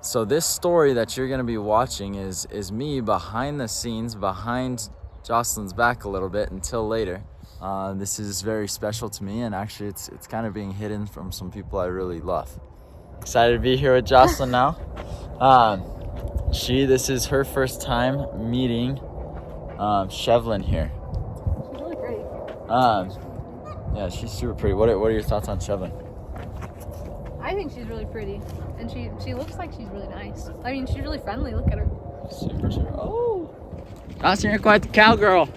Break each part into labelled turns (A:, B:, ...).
A: So this story that you're gonna be watching is me behind the scenes, behind Jocelyn's back a little bit until later. This is very special to me, and actually it's kind of being hidden from some people I really love. Excited to be here with Jocelyn now. This is her first time meeting Shevlin here.
B: She's really pretty.
A: Yeah, she's super pretty. What are your thoughts on Shevlin?
B: I think she's really pretty, and she looks like she's really nice. I mean, she's really friendly. Look at her.
A: Super. Oh, Jocelyn, you're quite the cowgirl.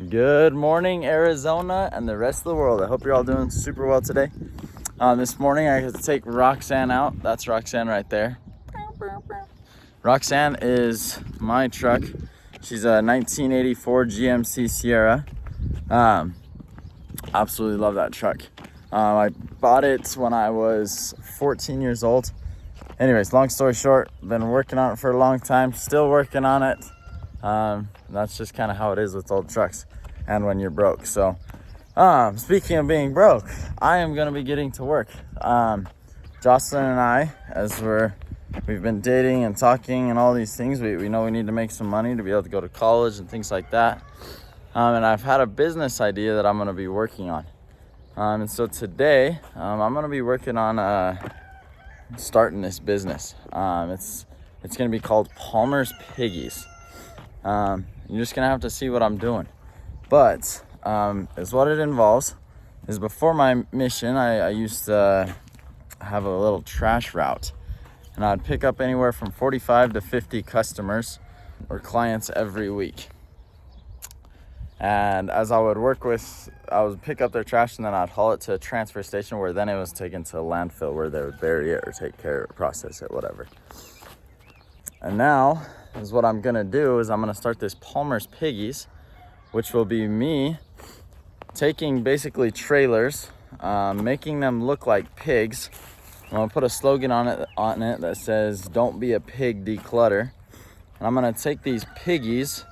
A: Good morning, Arizona and the rest of the world. I hope you're all doing super well today. This morning I had to take Roxanne out. That's Roxanne right there. Roxanne is my truck. She's a 1984 GMC Sierra. Absolutely love that truck. I bought it when I was 14 years old. Anyways, long story short, been working on it for a long time, still working on it. That's just kind of how it is with old trucks and when you're broke. So speaking of being broke, I am going to be getting to work. Jocelyn and I, as we've been dating and talking and all these things, we know we need to make some money to be able to go to college and things like that. And I've had a business idea that I'm going to be working on. And so today I'm going to be working on starting this business. It's going to be called Palmer's Piggies. You're just going to have to see what I'm doing. But is what it involves is before my mission, I used to have a little trash route. And I'd pick up anywhere from 45 to 50 customers or clients every week. And as I would pick up their trash and then I'd haul it to a transfer station where then it was taken to a landfill where they would bury it or take care of it, process it, whatever. And now is what I'm gonna do is I'm gonna start this Palmer's Piggies, which will be me taking basically trailers, making them look like pigs. I'm gonna put a slogan on it that says, "Don't be a pig, declutter." And I'm gonna take these piggies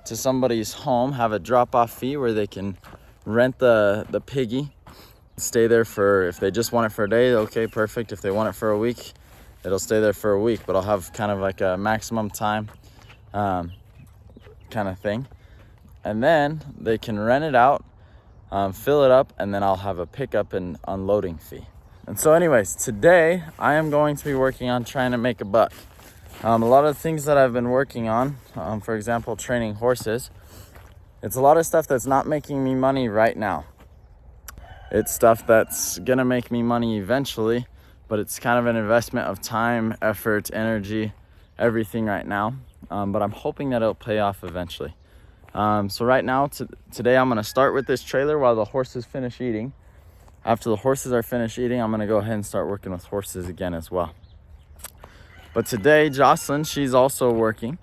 A: to somebody's home, have a drop-off fee where they can rent the piggy, stay there for, if they just want it for a day, okay, perfect. If they want it for a week, it'll stay there for a week, but I'll have kind of like a maximum time kind of thing. And then they can rent it out, fill it up, and then I'll have a pickup and unloading fee. And so anyways, today I am going to be working on trying to make a buck. A lot of things that I've been working on, for example, training horses, it's a lot of stuff that's not making me money right now. It's stuff that's gonna make me money eventually, but it's kind of an investment of time, effort, energy, everything right now. But I'm hoping that it'll pay off eventually. So right now, today I'm gonna start with this trailer while the horses finish eating. After the horses are finished eating, I'm gonna go ahead and start working with horses again as well. But today, Jocelyn, she's also working.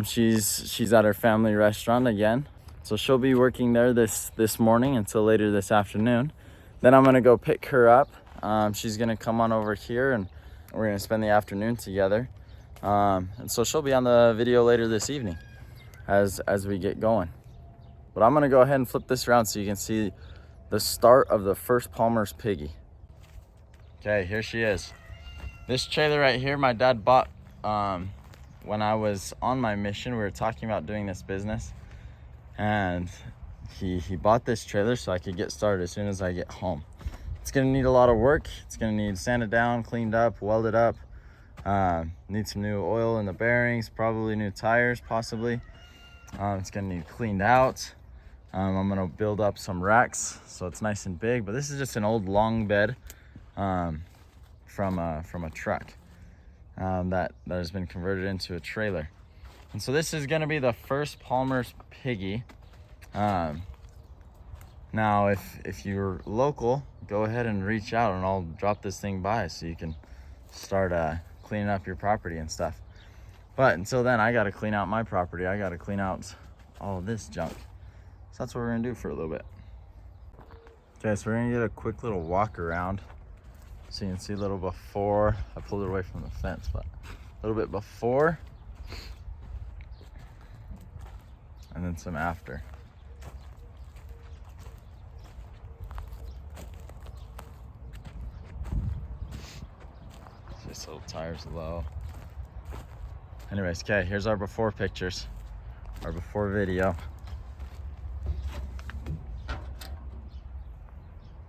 A: She's at her family restaurant again. So she'll be working there this morning until later this afternoon. Then I'm gonna go pick her up. She's gonna come on over here and we're gonna spend the afternoon together. And so she'll be on the video later this evening as we get going. But I'm gonna go ahead and flip this around so you can see the start of the first Palmer's Piggy. Okay, here she is. This trailer right here, my dad bought when I was on my mission. We were talking about doing this business, and he bought this trailer so I could get started as soon as I get home. It's gonna need a lot of work. It's gonna need sanded down, cleaned up, welded up. Need some new oil in the bearings, probably new tires, possibly. It's gonna need cleaned out. I'm gonna build up some racks so it's nice and big, but this is just an old long bed from a truck that has been converted into a trailer. And so this is gonna be the first Palmer's Piggy. Now if you're local, go ahead and reach out and I'll drop this thing by so you can start cleaning up your property and stuff. But until then, I gotta clean out my property. I gotta clean out all of this junk. So that's what we're gonna do for a little bit. Okay, so we're gonna get a quick little walk around so you can see a little before. I pulled it away from the fence, but a little bit before and then some after. Little tires low. Anyways, okay, here's our before pictures, our before video.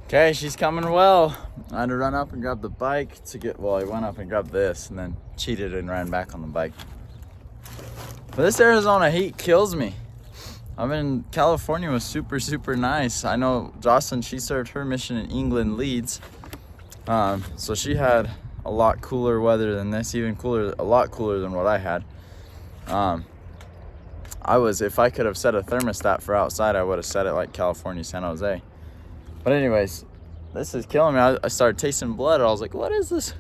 A: Okay, she's coming well. I had to run up and grab the bike to get, well, I went up and grabbed this and then cheated and ran back on the bike. But this Arizona heat kills me. I'm in California was super, super nice. I know Jocelyn, she served her mission in England, Leeds. So she had a lot cooler weather than this, even cooler, a lot cooler than what I had. If I could have set a thermostat for outside, I would have set it like California, San Jose. But anyways, this is killing me. I started tasting blood. I was like, what is this?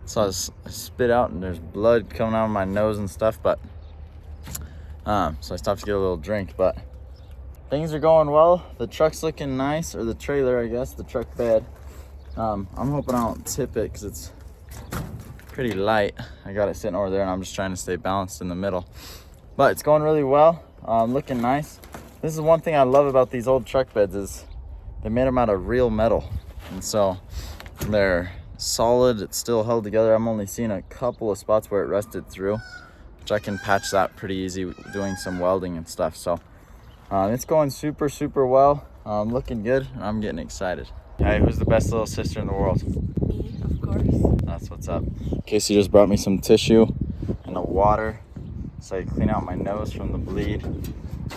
A: So I spit out and there's blood coming out of my nose and stuff. But so I stopped to get a little drink. But things are going well. The truck's looking nice, or the trailer, I guess, the truck bed. I'm hoping I don't tip it because it's pretty light. I got it sitting over there and I'm just trying to stay balanced in the middle. But it's going really well. Looking nice. This is one thing I love about these old truck beds is they made them out of real metal, and so they're solid. It's still held together. I'm only seeing a couple of spots where it rusted through, which I can patch that pretty easy doing some welding and stuff. So it's going super, super well. Looking good, and I'm getting excited. Hey, who's the best little sister in the world?
B: Me, of course.
A: That's what's up. Casey just brought me some tissue and a water so I can clean out my nose from the bleed.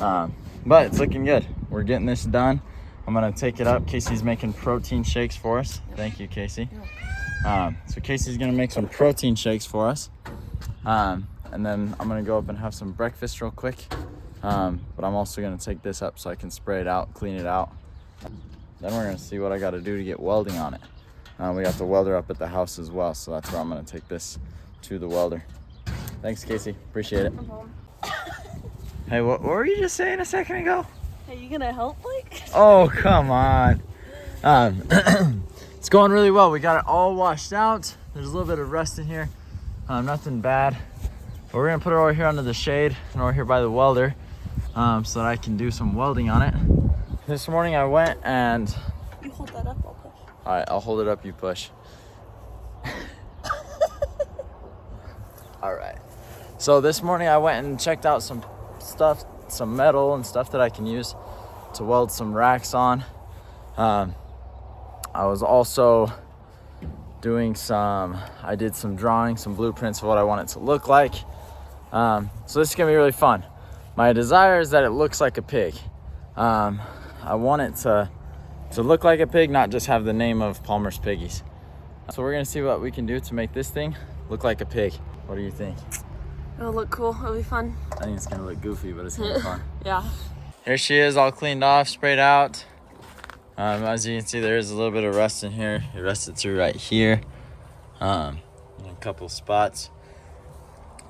A: But it's looking good. We're getting this done. I'm gonna take it up. Casey's making protein shakes for us. Thank you, Casey. So Casey's gonna make some protein shakes for us. And then I'm gonna go up and have some breakfast real quick. But I'm also gonna take this up so I can spray it out, clean it out. Then we're gonna see what I gotta do to get welding on it. We got the welder up at the house as well, so that's where I'm gonna take this to the welder. Thanks, Casey. Appreciate it.
B: No problem.
A: Hey, what were you just saying a second ago?
B: Are you gonna help, like?
A: Oh, come on. It's going really well. We got it all washed out. There's a little bit of rust in here. Nothing bad. But we're gonna put it over here under the shade and over here by the welder so that I can do some welding on it. This morning I went and...
B: You hold that up, I'll push.
A: All right, I'll hold it up, you push. All right. So this morning I went and checked out some stuff, some metal and stuff that I can use to weld some racks on. I was also doing I did some drawing, some blueprints of what I want it to look like. So this is gonna be really fun. My desire is that it looks like a pig. I want it to look like a pig, not just have the name of Palmer's Piggies. So we're gonna see what we can do to make this thing look like a pig. What do you think?
B: It'll look cool. It'll be fun.
A: I think it's gonna look goofy, but it's gonna be fun.
B: Yeah.
A: Here she is, all cleaned off, sprayed out. As you can see, there is a little bit of rust in here. It rusted through right here. In a couple spots.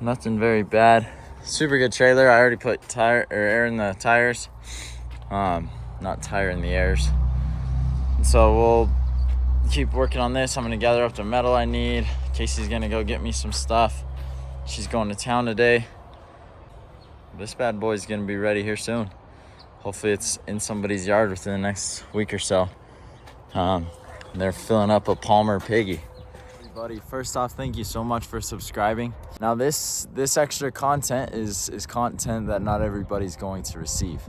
A: Nothing very bad. Super good trailer. I already put air in the tires. Not tire in the airs. So we'll keep working on this. I'm gonna gather up the metal I need. Casey's gonna go get me some stuff. She's going to town today. This bad boy's gonna be ready here soon. Hopefully it's in somebody's yard within the next week or so. They're filling up a Palmer Piggy. Everybody, first off, thank you so much for subscribing. Now this extra content is content that not everybody's going to receive.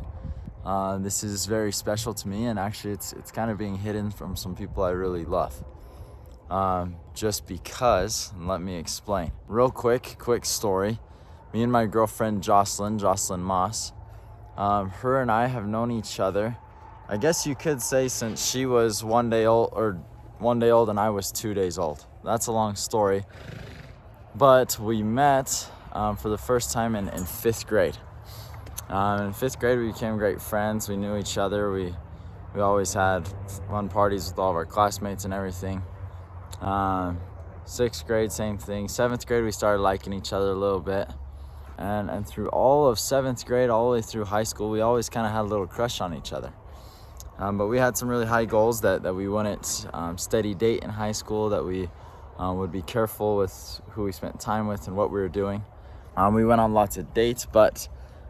A: This is very special to me, and actually it's kind of being hidden from some people I really love. Just because, and let me explain. Real quick story. Me and my girlfriend Jocelyn Moss, her and I have known each other, I guess you could say, since she was 1 day old and I was 2 days old. That's a long story. But we met for the first time in 5th grade. In 5th grade, we became great friends. We knew each other. We always had fun parties with all of our classmates and everything. 6th grade, same thing. 7th grade, we started liking each other a little bit. And through all of 7th grade, all the way through high school, we always kind of had a little crush on each other. But we had some really high goals that we wouldn't steady date in high school, that we would be careful with who we spent time with and what we were doing. We went on lots of dates, but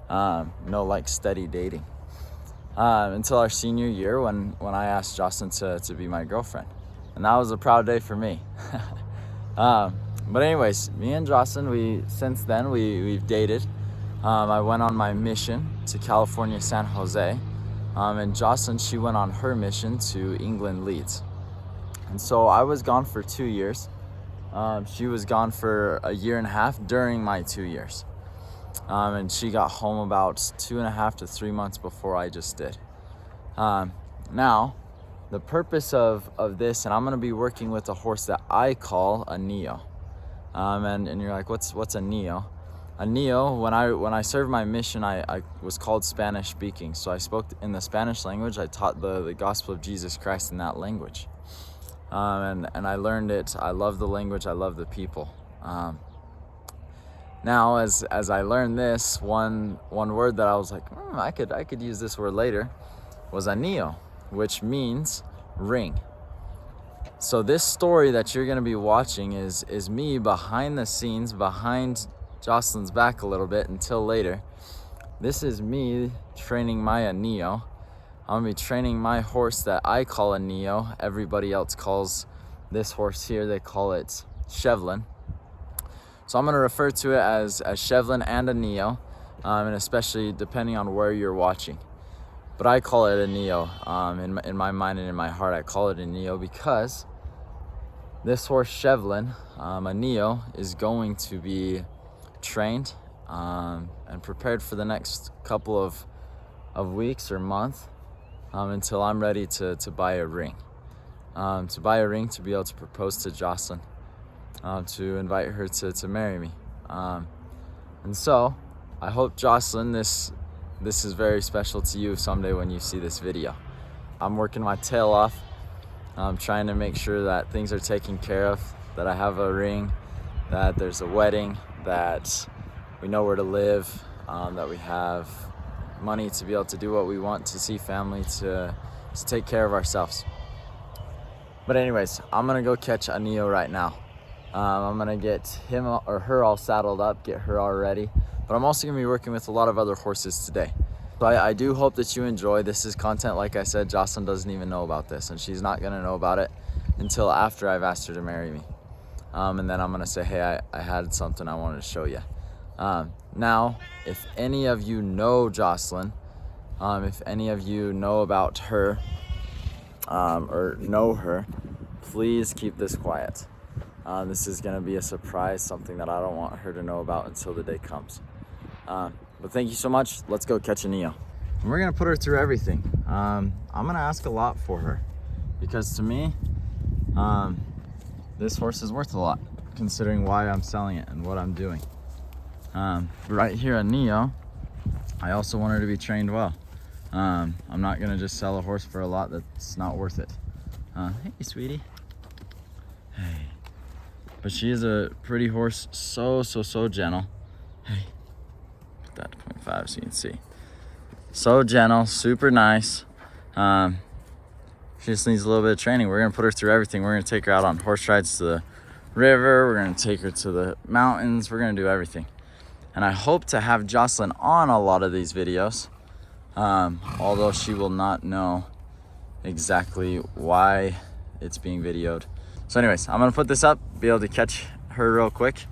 A: no like steady dating. Until our senior year when I asked Jocelyn to be my girlfriend. And that was a proud day for me. But anyways, me and Jocelyn, we've dated. I went on my mission to California, San Jose. And Jocelyn, she went on her mission to England, Leeds. And so I was gone for 2 years. She was gone for a year and a half during my 2 years. And she got home about 2.5 to 3 months before I just did. Now, the purpose of this, and I'm gonna be working with a horse that I call a Neo. And you're like, what's a Neo? A Neo, when I served my mission, I was called Spanish speaking. So I spoke in the Spanish language. I taught the gospel of Jesus Christ in that language. And I learned it. I love the language. I love the people. Now, as I learned this, one word that I was like, I could use this word later, was anillo, which means ring. So this story that you're gonna be watching is me behind the scenes, behind Jocelyn's back a little bit until later. This is me training my anillo. I'm gonna be training my horse that I call a Neo. Everybody else calls this horse here, they call it Chevlin. So I'm gonna refer to it as Chevlin and a Neo, and especially depending on where you're watching. But I call it a Neo. In my mind and in my heart, I call it a Neo because this horse Chevlin, a Neo, is going to be trained and prepared for the next couple of weeks or month. Until I'm ready to buy a ring. To buy a ring to be able to propose to Jocelyn, to invite her to marry me. And so, I hope, Jocelyn, this is very special to you someday when you see this video. I'm working my tail off. I'm trying to make sure that things are taken care of, that I have a ring, that there's a wedding, that we know where to live, that we have money to be able to do what we want, to see family, to take care of ourselves. But anyways, I'm gonna go catch a Neo right now. I'm gonna get him or her all saddled up, get her all ready. But I'm also gonna be working with a lot of other horses today. So I do hope that you enjoy. This is content, like I said, Jocelyn doesn't even know about this, and she's not gonna know about it until after I've asked her to marry me. And then I'm gonna say, hey, I had something I wanted to show you. Now, if any of you know Jocelyn, if any of you know about her, or know her, please keep this quiet. This is gonna be a surprise, something that I don't want her to know about until the day comes. But thank you so much. Let's go catch a Neo. And we're gonna put her through everything. I'm gonna ask a lot for her because to me, this horse is worth a lot considering why I'm selling it and what I'm doing. Right here at Neo, I also want her to be trained well. I'm not gonna just sell a horse for a lot that's not worth it. Hey, sweetie. Hey. But she is a pretty horse, so gentle. Hey, put that to 0.5 so you can see. So gentle, super nice. She just needs a little bit of training. We're gonna put her through everything. We're gonna take her out on horse rides to the river. We're gonna take her to the mountains. We're gonna do everything. And I hope to have Jocelyn on a lot of these videos, although she will not know exactly why it's being videoed. So anyways, I'm gonna put this up, be able to catch her real quick,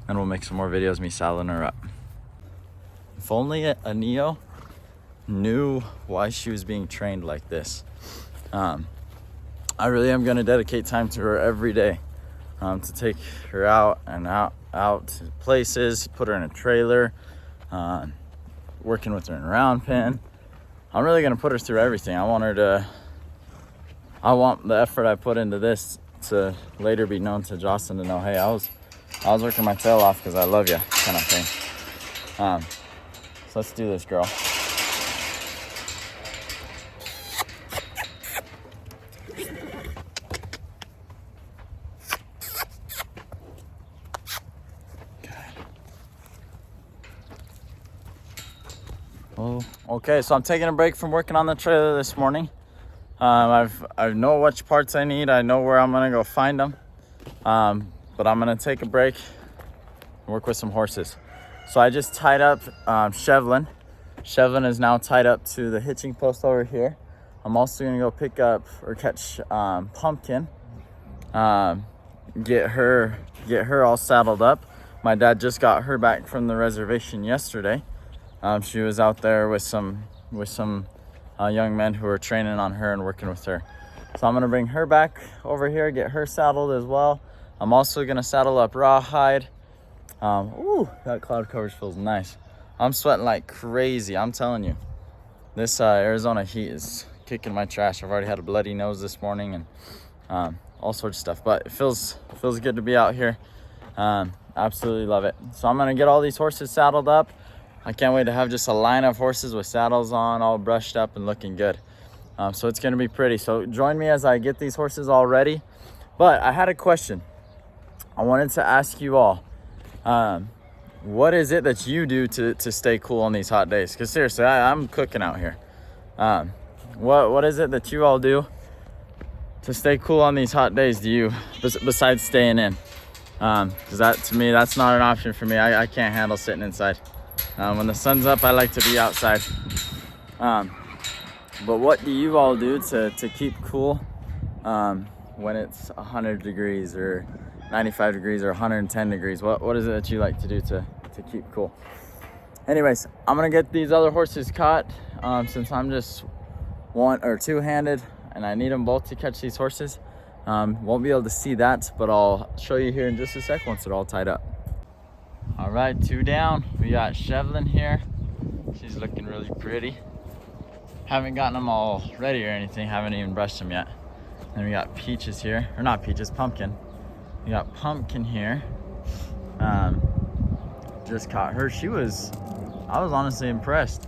A: and we'll make some more videos, me saddling her up. If only a Neo knew why she was being trained like this. I really am gonna dedicate time to her every day, to take her out to places, put her in a trailer, working with her in a round pen. I'm really gonna put her through everything. I want the effort I put into this to later be known to Jocelyn, to know, hey, I was working my tail off because I love you, kind of thing. So let's do this, girl. Oh, okay, so I'm taking a break from working on the trailer this morning. I know which parts I need. I know where I'm gonna go find them. But I'm gonna take a break and work with some horses. So I just tied up Chevlin. Chevlin is now tied up to the hitching post over here. I'm also gonna go pick up or catch Pumpkin. get her all saddled up. My dad just got her back from the reservation yesterday. She was out there with some young men who were training on her and working with her. So I'm gonna bring her back over here, get her saddled as well. I'm also gonna saddle up Rawhide. Ooh, that cloud coverage feels nice. I'm sweating like crazy, I'm telling you. This Arizona heat is kicking my trash. I've already had a bloody nose this morning and all sorts of stuff, but it feels good to be out here. Absolutely love it. So I'm gonna get all these horses saddled up. I can't wait to have just a line of horses with saddles on, all brushed up and looking good. So it's gonna be pretty. So join me as I get these horses all ready. But I had a question. I wanted to ask you all, what is it that you do to stay cool on these hot days? Because seriously, I'm cooking out here. What is it that you all do to stay cool on these hot days? Do you, besides staying in? Because that, to me, that's not an option for me. I can't handle sitting inside. When the sun's up, I like to be outside. But what do you all do to keep cool when it's 100 degrees or 95 degrees or 110 degrees? What is it that you like to do to keep cool? Anyways, I'm gonna get these other horses caught since I'm just one or two-handed and I need them both to catch these horses. Won't be able to see that, but I'll show you here in just a sec once they're all tied up. All right, 2 down. We got Shevlin here. She's looking really pretty. Haven't gotten them all ready or anything. Haven't even brushed them yet. Then we got Peaches here, or not Peaches, Pumpkin. We got Pumpkin here. Just caught her. I was honestly impressed.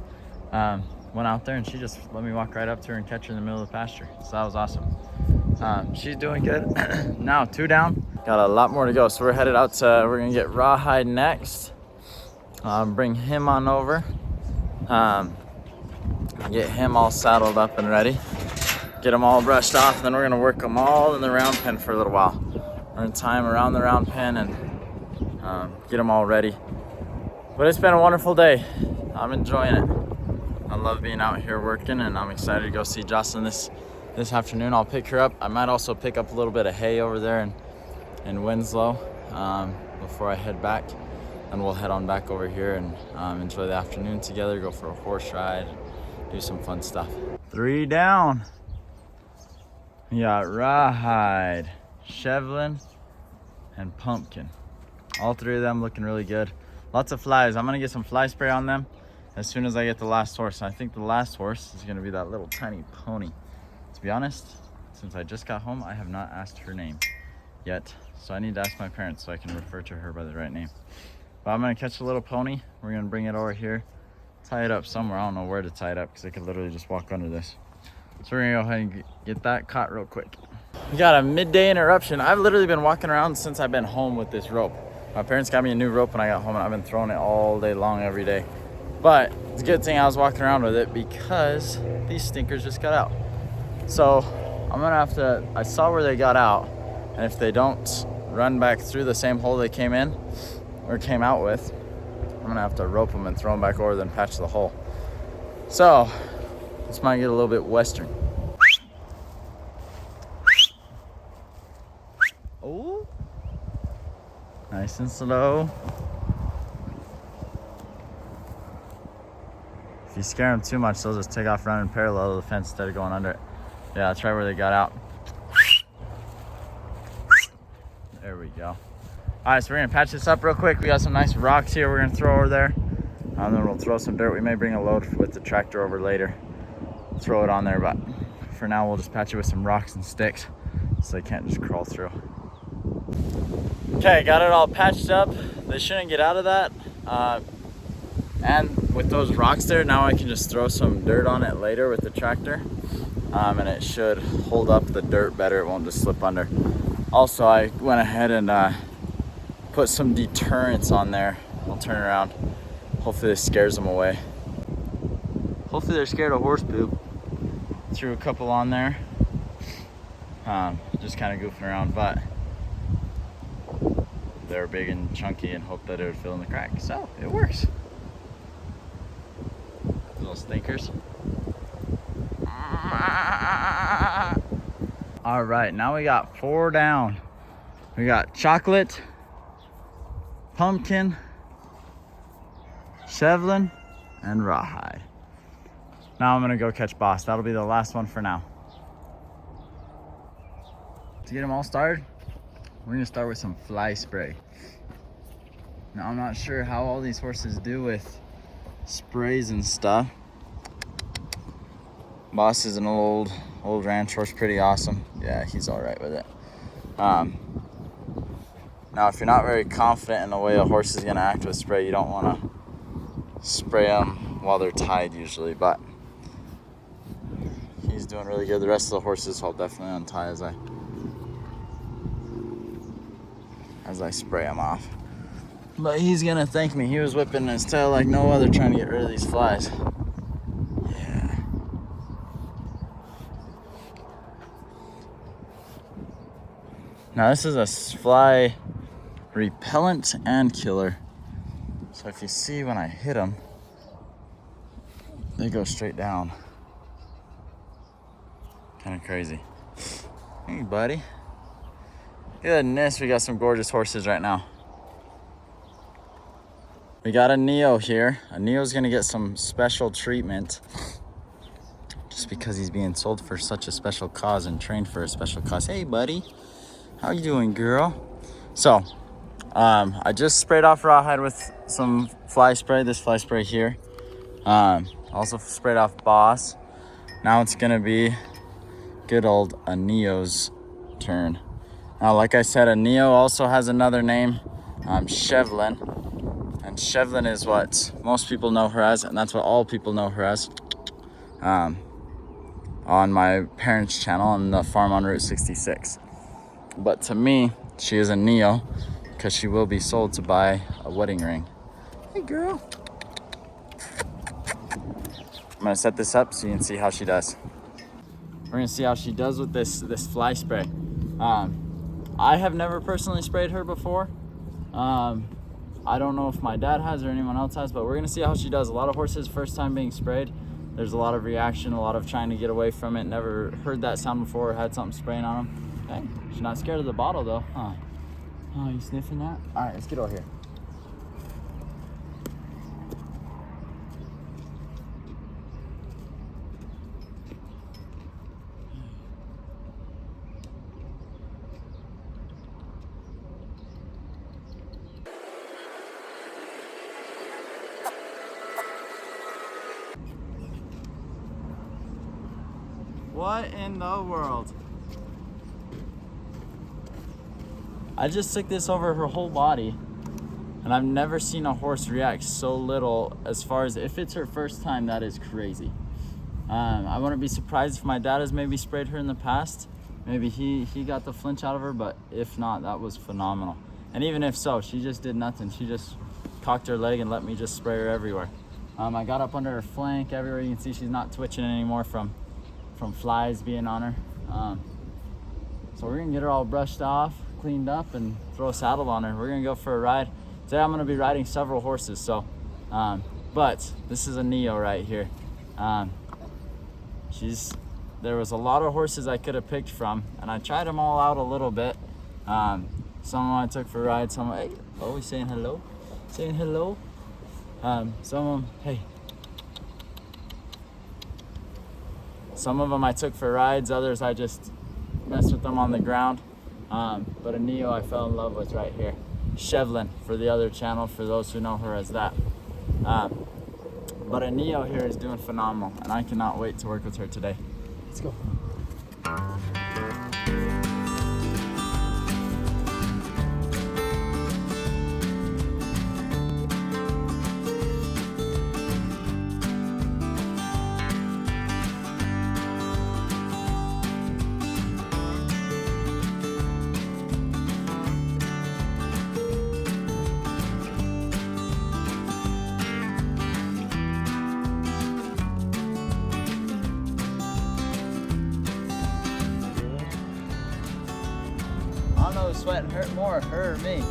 A: Went out there and she just let me walk right up to her and catch her in the middle of the pasture. So that was awesome. She's doing good. Now 2 down. Got a lot more to go. So we're headed out to, we're gonna get Rawhide next. Bring him on over. Get him all saddled up and ready. Get them all brushed off, and then we're gonna work them all in the round pen for a little while. We're gonna tie them around the round pen and get them all ready. But it's been a wonderful day. I'm enjoying it. I love being out here working, and I'm excited to go see Jocelyn this afternoon. I'll pick her up. I might also pick up a little bit of hay over there in Winslow before I head back. And we'll head on back over here and enjoy the afternoon together, go for a horse ride, do some fun stuff. 3 down. We got Rawhide, Shevlin, and Pumpkin. All 3 of them looking really good. Lots of flies. I'm gonna get some fly spray on them as soon as I get the last horse. I think the last horse is gonna be that little tiny pony. To be honest, since I just got home, I have not asked her name yet. So I need to ask my parents so I can refer to her by the right name. But I'm gonna catch a little pony. We're gonna bring it over here, tie it up somewhere. I don't know where to tie it up because I could literally just walk under this. So we're gonna go ahead and get that caught real quick. We got a midday interruption. I've literally been walking around since I've been home with this rope. My parents got me a new rope when I got home, and I've been throwing it all day long every day. But it's a good thing I was walking around with it because these stinkers just got out. So I'm gonna have to, I saw where they got out, and if they don't run back through the same hole they came in or came out with, I'm gonna have to rope them and throw them back over, then patch the hole. So this might get a little bit western. Oh, nice and slow. If you scare them too much, they'll just take off running parallel to the fence instead of going under it. Yeah, that's right where they got out. There we go. All right, so we're gonna patch this up real quick. We got some nice rocks here we're gonna throw over there. And then we'll throw some dirt. We may bring a load with the tractor over later. Throw it on there, but for now we'll just patch it with some rocks and sticks so they can't just crawl through. Okay, got it all patched up. They shouldn't get out of that. And with those rocks there, now I can just throw some dirt on it later with the tractor. And it should hold up the dirt better. It won't just slip under. Also, I went ahead and put some deterrents on there. I'll turn around. Hopefully this scares them away. Hopefully they're scared of horse poop. Threw a couple on there. Just kind of goofing around, but they're big and chunky and hoped that it would fill in the crack. So it works. Little stinkers. All right, now we got 4 down. We got chocolate, pumpkin, Chevlin, and rawhide. Now I'm gonna go catch Boss. That'll be the last one for now. To get them all started, we're gonna start with some fly spray. Now I'm not sure how all these horses do with sprays and stuff. Boss is an old ranch horse, pretty awesome. Yeah, he's all right with it. Now if you're not very confident in the way a horse is gonna act with spray, you don't wanna spray them while they're tied usually, but he's doing really good. The rest of the horses I'll definitely untie as I spray him off. But he's gonna thank me. He was whipping his tail like no other trying to get rid of these flies. Yeah. Now this is a fly repellent and killer. So if you see when I hit them, they go straight down. Kind of crazy. Hey buddy. Goodness, we got some gorgeous horses right now. We got a Neo here. A Neo's gonna get some special treatment just because he's being sold for such a special cause and trained for a special cause. Hey buddy, how you doing, girl? So, I just sprayed off rawhide with some fly spray, this fly spray here. Also sprayed off Boss. Now it's gonna be good old a Neo's turn. Now, like I said, a Neo also has another name, Chevlin. And Chevlin is what most people know her as, and that's what all people know her as. On my parents' channel on the farm on Route 66. But to me, she is a Neo because she will be sold to buy a wedding ring. Hey girl. I'm gonna set this up so you can see how she does. We're gonna see how she does with this fly spray. I have never personally sprayed her before. I don't know if my dad has or anyone else has, but we're gonna see how she does. A lot of horses, first time being sprayed, there's a lot of reaction, a lot of trying to get away from it. Never heard that sound before, had something spraying on them. Okay, she's not scared of the bottle though, huh? Oh, you sniffing that? All right, let's get over here. What in the world? I just took this over her whole body, and I've never seen a horse react so little. As far as if it's her first time, that is crazy. I wouldn't be surprised if my dad has maybe sprayed her in the past. Maybe he got the flinch out of her, but if not, that was phenomenal. And even if so, she just did nothing. She just cocked her leg and let me just spray her everywhere. I got up under her flank everywhere. You can see she's not twitching anymore from flies being on her. So we're gonna get her all brushed off, cleaned up, and throw a saddle on her. We're gonna go for a ride. Today I'm gonna be riding several horses, so, but this is a Neo right here. There was a lot of horses I could have picked from, and I tried them all out a little bit. Some of them I took for rides, some, hey, oh, he's saying hello? Saying hello? Some of them, hey. Some of them I took for rides, others I just messed with them on the ground. But a Neo I fell in love with right here. Chevlin for the other channel, for those who know her as that. But a Neo here is doing phenomenal, and I cannot wait to work with her today. Let's go. I don't know who's sweating hurt more, her or me.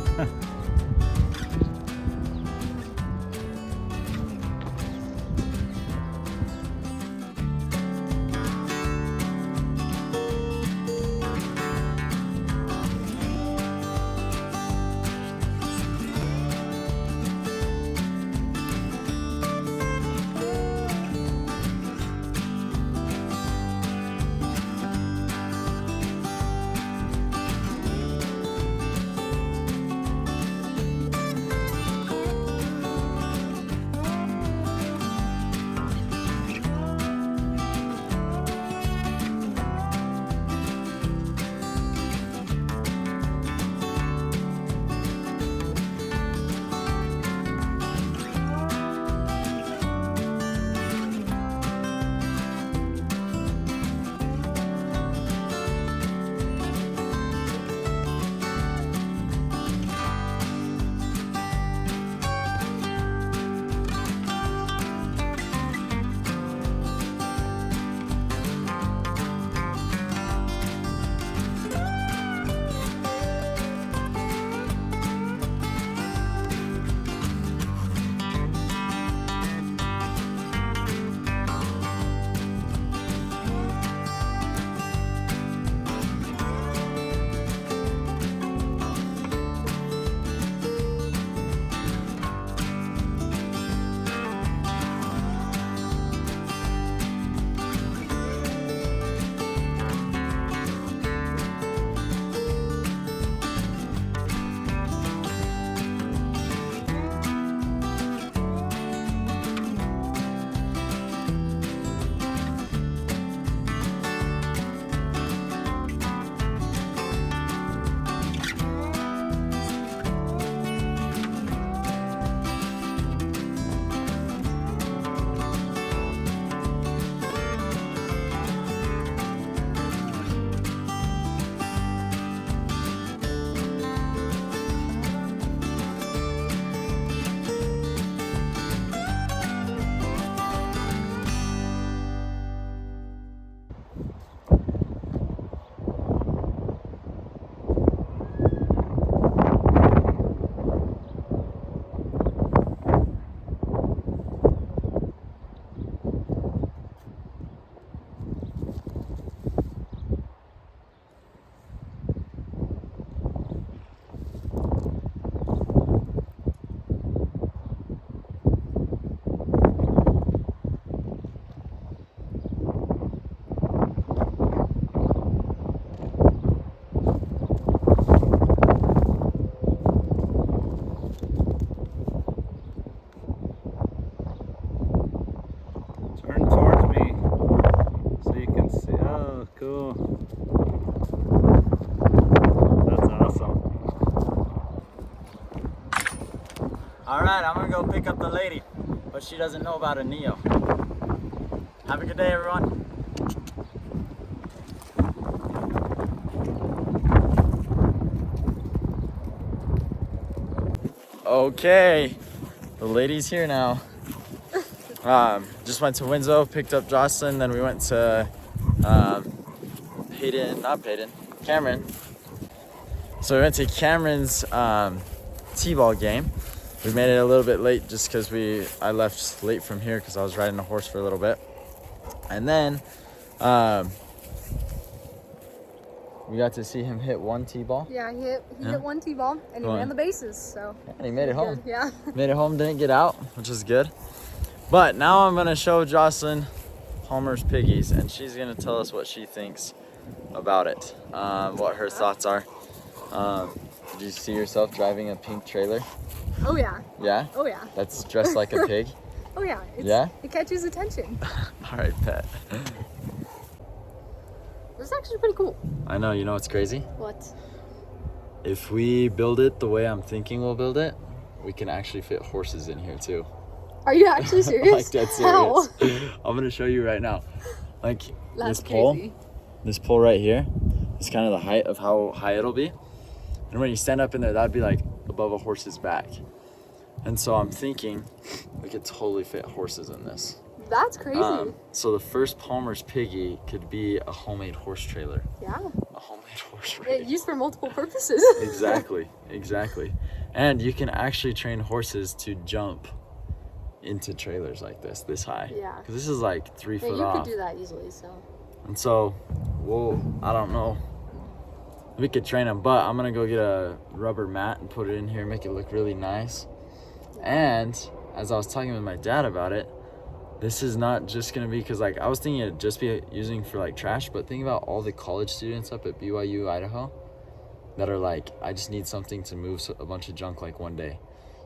A: That's awesome. All right, I'm gonna go pick up the lady, but she doesn't know about a Neo. Have a good day, everyone. Okay, the lady's here now. Just went to Winslow, picked up Jocelyn, then we went to Cameron. So we went to Cameron's T-ball game. We made it a little bit late just because I left late from here because I was riding a horse for a little bit. And then we got to see him hit one T-ball.
B: Yeah, he hit one T-ball and he ran the bases, so.
A: And he made it home.
B: Yeah.
A: Made it home, didn't get out, which is good. But now I'm gonna show Jocelyn Palmer's Piggies, and she's gonna tell us what she thinks about it, what her thoughts are. Did you see yourself driving a pink trailer?
B: Oh yeah.
A: Yeah?
B: Oh yeah.
A: That's dressed like a pig?
B: Oh yeah. It catches attention.
A: All right, pet.
B: This is actually pretty cool.
A: I know, you know what's crazy?
B: What?
A: If we build it the way I'm thinking we'll build it, we can actually fit horses in here too.
B: Are you actually serious?
A: Like dead serious.
B: How?
A: I'm gonna show you right now. Like
B: That's
A: this pole right here is kind of the height of how high it'll be. And when you stand up in there, that'd be like above a horse's back. And so I'm thinking we could totally fit horses in this.
B: That's crazy.
A: So the first Palmer's Piggy could be a homemade horse trailer.
B: Yeah.
A: A homemade horse trailer.
B: Used for multiple purposes.
A: Exactly. And you can actually train horses to jump into trailers like this high.
B: Yeah.
A: Because this is like 3 foot off.
B: You could do that easily, so.
A: And so, I don't know. We could train them, but I'm gonna go get a rubber mat and put it in here, make it look really nice. And as I was talking with my dad about it, this is not just gonna be, because like I was thinking it'd just be using for like trash, but think about all the college students up at BYU, Idaho, that are like, I just need something to move a bunch of junk like one day.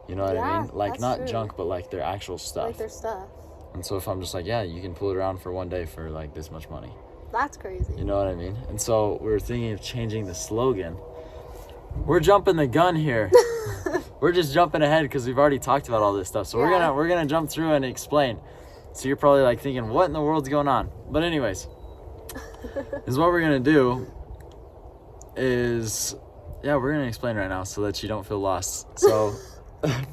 A: You know what I mean? Like not true. Junk, but like their actual stuff.
B: Like their stuff.
A: And so if I'm just like, yeah, you can pull it around for one day for like this much money.
B: That's crazy.
A: You know what I mean? And so we were thinking of changing the slogan. We're jumping the gun here. We're just jumping ahead because we've already talked about all this stuff. So we're gonna jump through and explain. So you're probably like thinking, what in the world's going on? But anyways, is what we're gonna do is, we're gonna explain right now so that you don't feel lost. So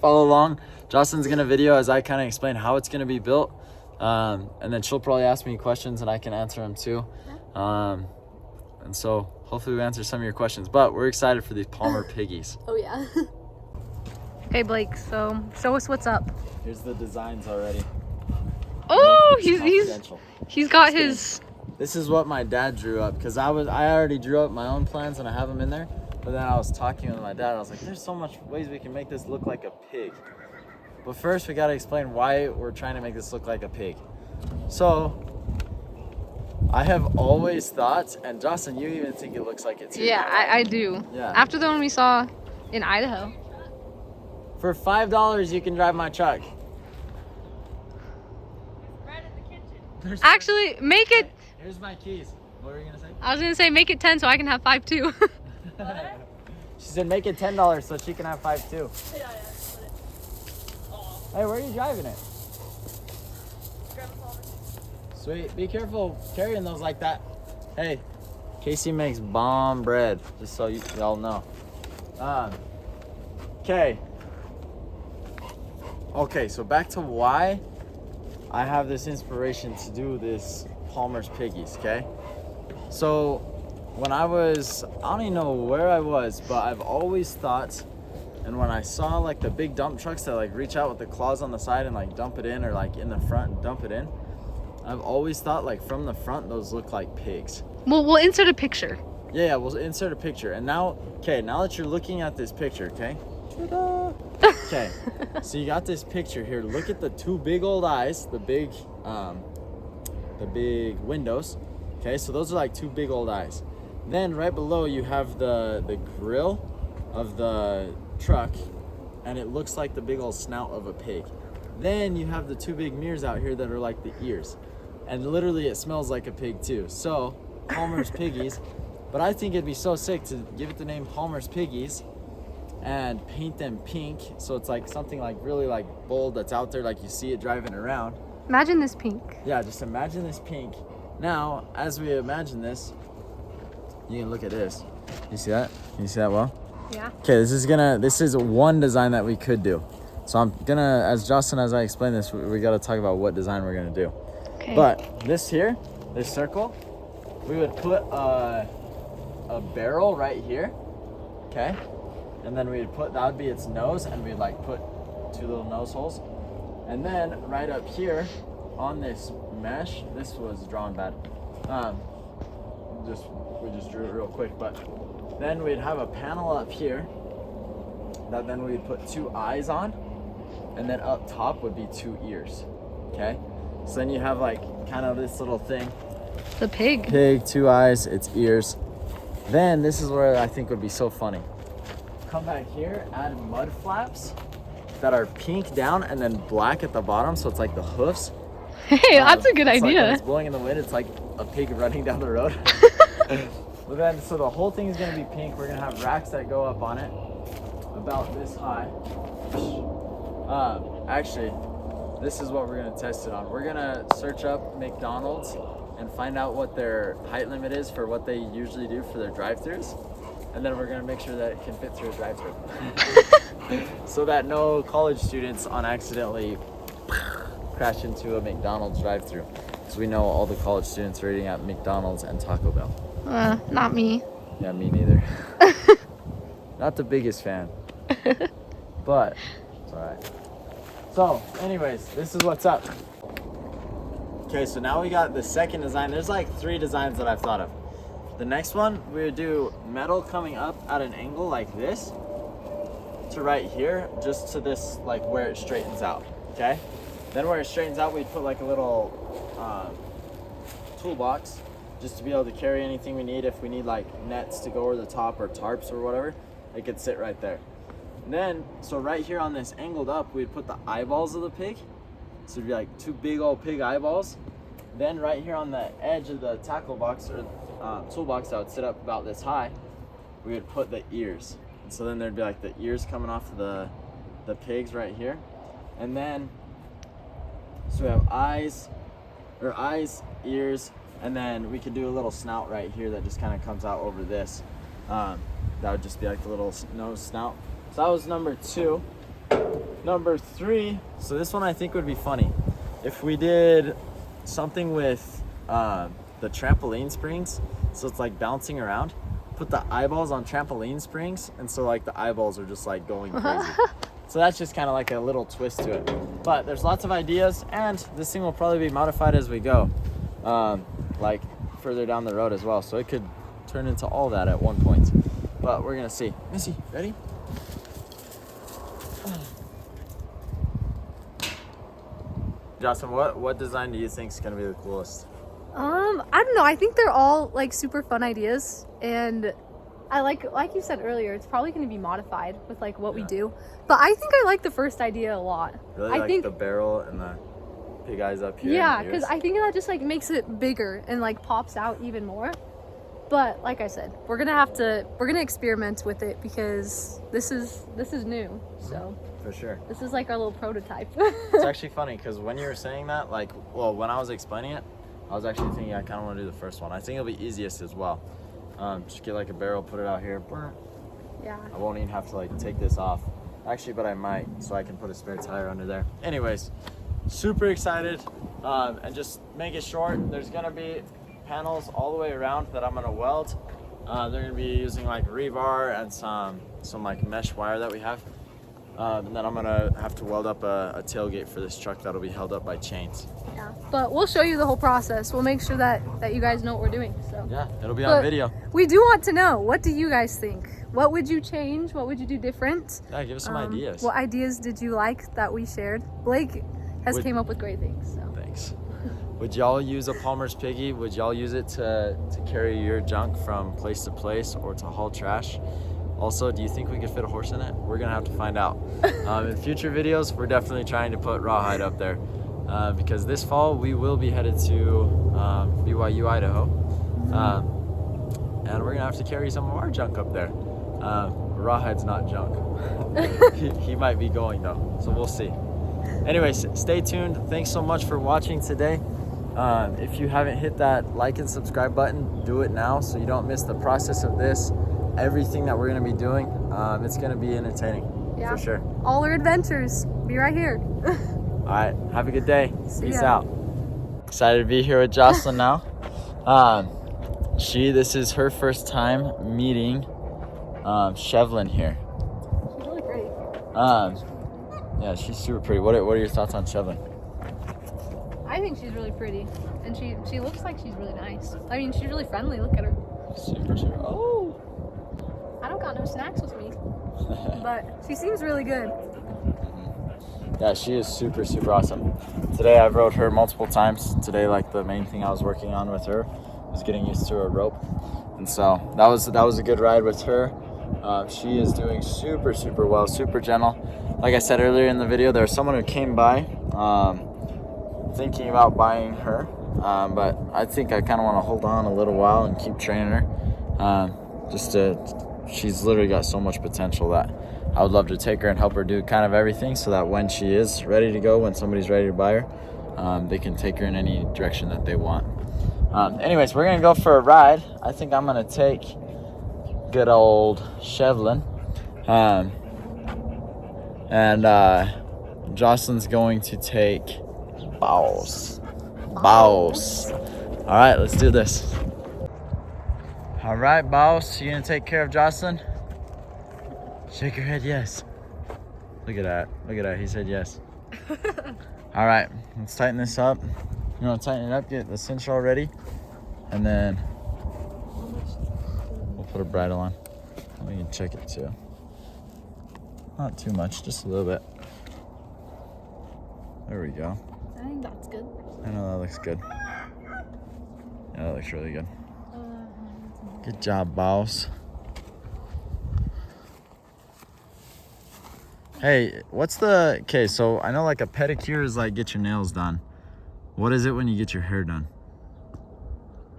A: follow along. Jocelyn's gonna video as I kind of explain how it's gonna be built. And then she'll probably ask me questions and I can answer them too. And so hopefully we answer some of your questions, but we're excited for these Palmer Piggies.
B: Oh yeah. Hey Blake, so show us what's up.
A: Here's the designs already.
B: Oh, he's got his.
A: This is what my dad drew up, because I already drew up my own plans and I have them in there. But then I was talking with my dad, I was like, there's so much ways we can make this look like a pig. But first we gotta explain why we're trying to make this look like a pig. So I have always thought, and Jocelyn, you even think it looks like it too.
B: Yeah, I do.
A: Yeah.
B: After the one we saw in Idaho.
A: For $5 you can drive my truck.
B: Right in the kitchen. Actually, make it.
A: Here's my keys. What were you gonna say?
B: I was gonna say make it 10 so I can have 5 too.
A: She said make it $10 so she can have 5 too.
B: Yeah.
A: Hey, where are you driving it? Sweet. Be careful carrying those like that. Hey, Casey makes bomb bread, just so y'all know. Okay, so back to why I have this inspiration to do this Palmer's Piggies, okay? So when I don't even know where I was, but I've always thought, and when I saw like the big dump trucks that like reach out with the claws on the side and like dump it in, or like in the front and dump it in, I've always thought like from the front those look like pigs.
B: Well, we'll insert a picture.
A: Yeah, we'll insert a picture. And now that you're looking at this picture, okay? Okay, so you got this picture here. Look at the two big old eyes, the big windows. Okay, so those are like two big old eyes. Then right below you have the grill of the truck, and it looks like the big old snout of a pig. Then you have the two big mirrors out here that are like the ears, and literally it smells like a pig too. So Palmer's Piggies. But I think it'd be so sick to give it the name Palmer's Piggies and paint them pink. So it's like something like really like bold that's out there, like you see it driving around.
B: Imagine this pink.
A: Yeah, just imagine this pink. Now, as we imagine this, you can look at this. You see that? Can you see that well?
B: Yeah.
A: Okay, this is one design that we could do. So I'm gonna, as I explain this, we gotta talk about what design we're gonna do.
B: Okay.
A: But this here, this circle, we would put a barrel right here, okay? And then we'd put, that would be its nose, and we'd like put 2 little nose holes. And then right up here on this mesh, this was drawn bad. We just drew it real quick, but then we'd have a panel up here that then we'd put 2 eyes on, and then up top would be 2 ears, okay? So then you have like kind of this little thing.
B: The pig.
A: Pig, 2 eyes, its ears. Then this is where I think would be so funny. Come back here, add mud flaps that are pink down and then black at the bottom, so it's like the hoofs.
B: Hey, that's a good
A: Like
B: idea.
A: when it's blowing in the wind, it's like a pig running down the road. But then, so the whole thing is gonna be pink. We're gonna have racks that go up on it, about this high. Actually, this is what we're gonna test it on. We're gonna search up McDonald's and find out what their height limit is for what they usually do for their drive-thrus. And then we're gonna make sure that it can fit through a drive-thru. So that no college students unaccidentally crash into a McDonald's drive-thru. Because we know all the college students are eating at McDonald's and Taco Bell.
B: Not me.
A: Yeah, me neither. Not the biggest fan. But it's alright. So, anyways, this is what's up. Okay, so now we got the second design. There's like 3 designs that I've thought of. The next one, we would do metal coming up at an angle like this to right here, just to this, like where it straightens out, okay? Then where it straightens out, we'd put like a little toolbox just to be able to carry anything we need. If we need like nets to go over the top or tarps or whatever, it could sit right there. And then, so right here on this angled up, we'd put the eyeballs of the pig. So it'd be like 2 big old pig eyeballs. Then right here on the edge of the tackle box or toolbox that would sit up about this high, we would put the ears. And so then there'd be like the ears coming off of the pigs right here. And then, so we have eyes, ears, and then we could do a little snout right here that just kind of comes out over this. That would just be like the little nose snout. So that was number 2. Number 3, so this one I think would be funny. If we did something with the trampoline springs, so it's like bouncing around, put the eyeballs on trampoline springs, and so like the eyeballs are just like going crazy. So that's just kind of like a little twist to it. But there's lots of ideas, and this thing will probably be modified as we go, like further down the road as well. So it could turn into all that at one point. But we're gonna see. Missy, ready? Jocelyn, what design do you think is gonna be the coolest?
B: I don't know. I think they're all like super fun ideas, and I like you said earlier, it's probably going to be modified with like what we do. But I think I like the first idea a lot.
A: Really,
B: I
A: like
B: think
A: the barrel and the pig eyes up here.
B: Yeah, because I think that just like makes it bigger and like pops out even more. But like I said, we're gonna experiment with it because this is new. So
A: for sure,
B: this is like our little prototype.
A: It's actually funny because when you were saying that, like, well, when I was explaining it, I was actually thinking I kind of want to do the first one. I think it'll be easiest as well. Just get like a barrel, put it out here.
B: Yeah.
A: I won't even have to like take this off. Actually, but I might, so I can put a spare tire under there. Anyways, super excited. And just make it short. There's gonna be panels all the way around that I'm gonna weld. They're gonna be using like rebar and some like mesh wire that we have. And then I'm gonna have to weld up a tailgate for this truck that'll be held up by chains.
B: Yeah, but we'll show you the whole process. We'll make sure that you guys know what we're doing. So
A: yeah, it'll be on video.
B: We do want to know, what do you guys think? What would you change? What would you do different?
A: Yeah, give us some ideas.
B: What ideas did you like that we shared? Blake has came up with great things. So.
A: Thanks. Would y'all use a Palmer's Piggy? Would y'all use it to carry your junk from place to place or to haul trash? Also, do you think we could fit a horse in it? We're gonna have to find out. In future videos, we're definitely trying to put Rawhide up there because this fall we will be headed to BYU, Idaho. And we're gonna have to carry some of our junk up there. Rawhide's not junk. he might be going though, so we'll see. Anyways, stay tuned. Thanks so much for watching today. If you haven't hit that like and subscribe button, do it now so you don't miss the process of this. Everything that we're gonna be doing, it's gonna be entertaining, for sure.
B: All our adventures, be right here.
A: All right, have a good day. Peace
B: ya.
A: out. Excited to be here with Jocelyn now. This is her first time meeting Shevlin here.
B: She's really pretty.
A: Yeah, she's super pretty. What are your thoughts on Shevlin?
B: I think she's really pretty, and she looks like she's really nice. I mean, she's really friendly. Look at her.
A: Super. Oh.
B: I don't got no snacks with me, but she seems really good.
A: Yeah, she is super awesome. Today I've rode her multiple times. Today, like, the main thing I was working on with her was getting used to a rope, and so that was a good ride with her. She is doing super well, super gentle. Like I said earlier in the video, there was someone who came by thinking about buying her, but I think I kind of want to hold on a little while and keep training her. She's literally got so much potential that I would love to take her and help her do kind of everything, so that when she is ready to go, when somebody's ready to buy her, they can take her in any direction that they want. Anyways, we're gonna go for a ride. I think I'm gonna take good old Shevlin, and Jocelyn's going to take Boss. All right, let's do this. All right, Boss, you gonna take care of Jocelyn? Shake your head, yes. Look at that, he said yes. All right, let's tighten this up. You want to tighten it up, get the cinch all ready, and then we'll put a bridle on. We can check it too. Not too much, just a little bit. There we go.
B: I think that's good.
A: I know that looks good. Yeah, that looks really good. Good job, Boss. Hey, okay, so I know like a pedicure is like get your nails done. What is it when you get your hair done?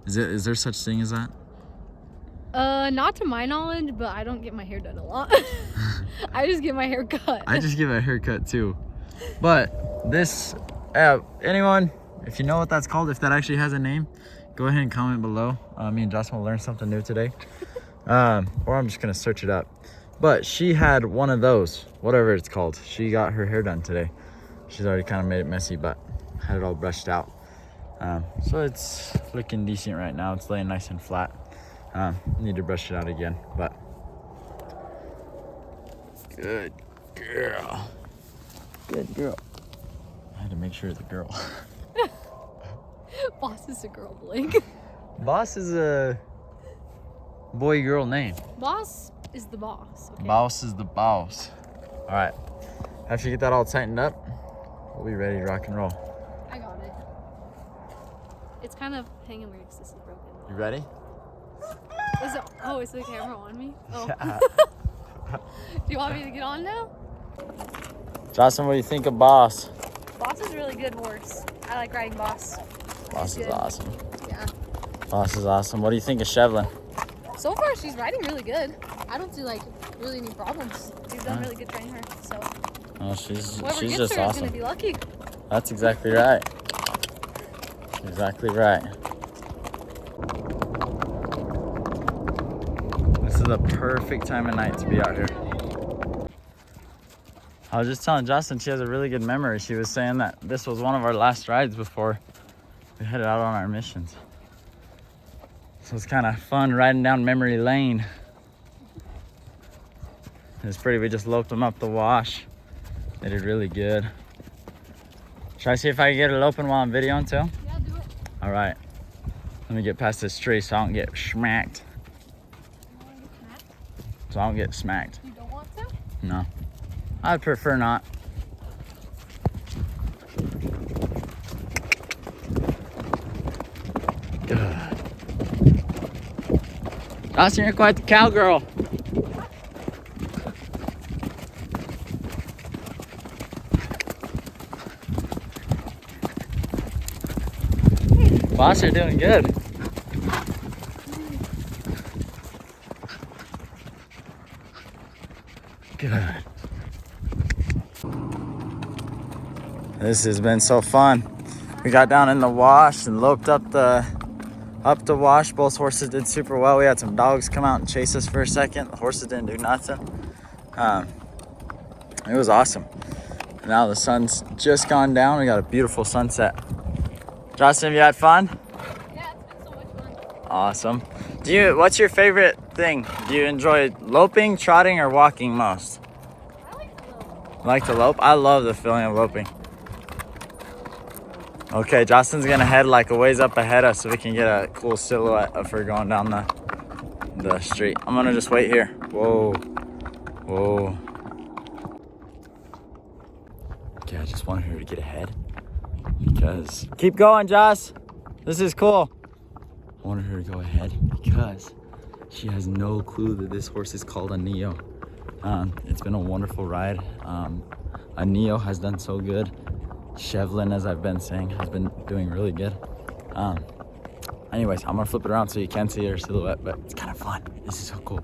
A: Is there such thing as that?
B: Not to my knowledge, but I don't get my hair done a lot. I just get my hair cut.
A: I just get my hair cut too. But this, anyone, if you know what that's called, if that actually has a name, go ahead and comment below. Me and Jocelyn will learn something new today. Or I'm just gonna search it up. But she had one of those, whatever it's called. She got her hair done today. She's already kind of made it messy, but had it all brushed out. So it's looking decent right now. It's laying nice and flat. Need to brush it out again, but good girl. Good girl. I had to make sure it's a girl.
B: Boss is a girl, Blake.
A: Boss is a boy-girl name.
B: Boss is the boss. Okay?
A: Boss is the boss. All right. After you get that all tightened up, we'll be ready to rock and roll.
B: I got it. It's kind of hanging weird because this is broken.
A: You ready?
B: Is the camera on me? Oh.
A: Yeah.
B: Do you want me to get on now?
A: Jocelyn, what do you think of Boss?
B: Boss is a really good horse. I like riding Boss.
A: Boss is awesome.
B: Yeah.
A: Boss is awesome. What do you think of Shevlin?
B: So far, she's riding really good. I don't see really any problems. She's done really good training her. So.
A: Oh, she's
B: Whoever gets
A: just
B: her
A: awesome.
B: is gonna be lucky.
A: That's exactly right. Exactly right. This is the perfect time of night to be out here. I was just telling Jocelyn she has a really good memory. She was saying that this was one of our last rides before we headed out on our missions. So it's kind of fun riding down memory lane. It's pretty. We just loped them up the wash. They did really good. Should I see if I can get it open while I'm videoing too?
B: Yeah, do it.
A: All right. Let me get past this tree so I don't get smacked.
B: You want to get smacked?
A: So I don't get smacked.
B: You don't want to?
A: No. I'd prefer not. Good. Dawson, you're quite the cowgirl. Boss, you're doing good. Good. This has been so fun. We got down in the wash and loped up the wash. Both horses did super well. We had some dogs come out and chase us for a second. The horses didn't do nothing. It was awesome. Now the sun's just gone down. We got a beautiful sunset. Justin, you had fun?
B: Yeah, it's been so much fun.
A: Awesome. What's your favorite thing? Do you enjoy loping, trotting, or walking most?
B: I like to lope.
A: Like to lope? I love the feeling of loping. Okay, Justin's gonna head like a ways up ahead of us so we can get a cool silhouette of her going down the street. I'm gonna just wait here. Whoa. Whoa. Okay, I just wanted her to get ahead because... Keep going, Joss. This is cool. I wanted her to go ahead because she has no clue that this horse is called a Neo. It's been a wonderful ride. A Neo has done so good. Shevlin, as I've been saying, has been doing really good. Anyways, I'm gonna flip it around so you can see her silhouette, but it's kind of fun. This is so cool.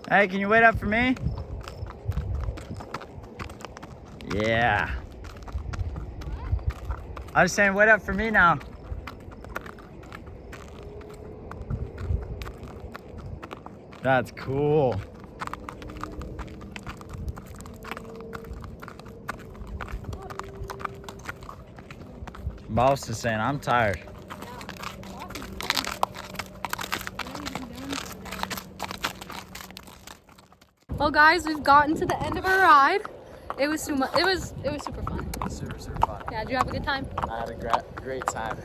A: Hey, can you wait up for me? Yeah. I was saying, wait up for me now. That's cool. Boss is saying, I'm tired.
B: Well, guys, we've gotten to the end of our ride. It was super fun.
A: Super fun.
B: Yeah, did you have a good time?
A: I had a great time.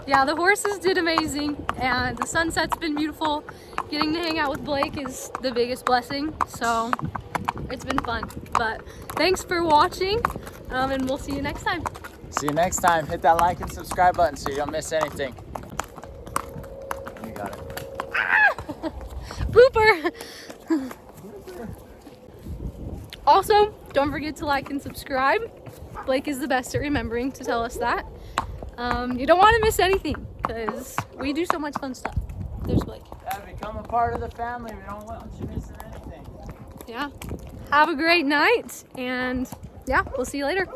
B: Yeah, the horses did amazing, and the sunset's been beautiful. Getting to hang out with Blake is the biggest blessing, so it's been fun. But thanks for watching, and we'll see you next time.
A: See you next time. Hit that like and subscribe button so you don't miss anything. You got it.
B: Blooper! Also, don't forget to like and subscribe. Blake is the best at remembering to tell us that. You don't want to miss anything because we do so much fun stuff. There's Blake.
A: Yeah, become a part of the family. We don't want you missing anything.
B: Yeah. Have a great night, and yeah, we'll see you later.